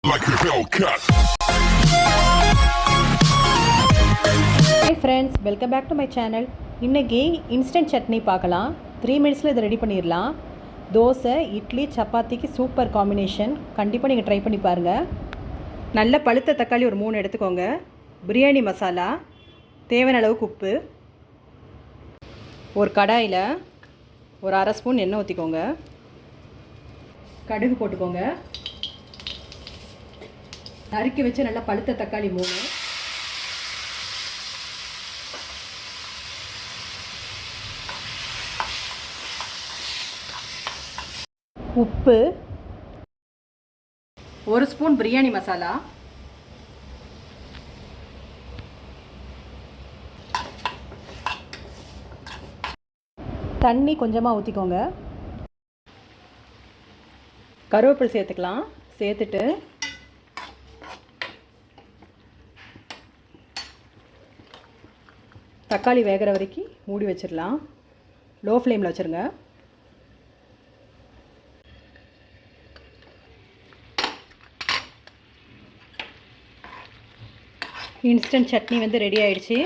like a Hellcat. Hi friends, welcome back to my channel. இன்னைக்கு instant chutney பார்க்கலாம். 3 மினிட்ஸில் இதை ரெடி பண்ணிடலாம். தோசை, இட்லி, சப்பாத்திக்கு சூப்பர் காம்பினேஷன். கண்டிப்பாக நீங்கள் ட்ரை பண்ணி பாருங்கள். நல்ல பழுத்த தக்காளி ஒரு 3 எடுத்துக்கோங்க. பிரியாணி மசாலா, தேவையான அளவுக்கு உப்பு, ஒரு கடாயில் ஒரு அரை ஸ்பூன் எண்ணெய் ஊற்றிக்கோங்க. கடுகு போட்டுக்கோங்க. நறுக்கி வச்சு நல்லா பழுத்த தக்காளி 3, உப்பு, ஒரு ஸ்பூன் பிரியாணி மசாலா, தண்ணி கொஞ்சமாக ஊற்றிக்கோங்க. கருவேப்பிலை சேர்த்துக்கலாம். சேர்த்துட்டு தக்காளி வேகிற வரைக்கும் மூடி வச்சிடலாம். லோ ஃப்ளேமில் வச்சுருங்க. இன்ஸ்டன்ட் சட்னி வந்து ரெடி ஆயிடுச்சு.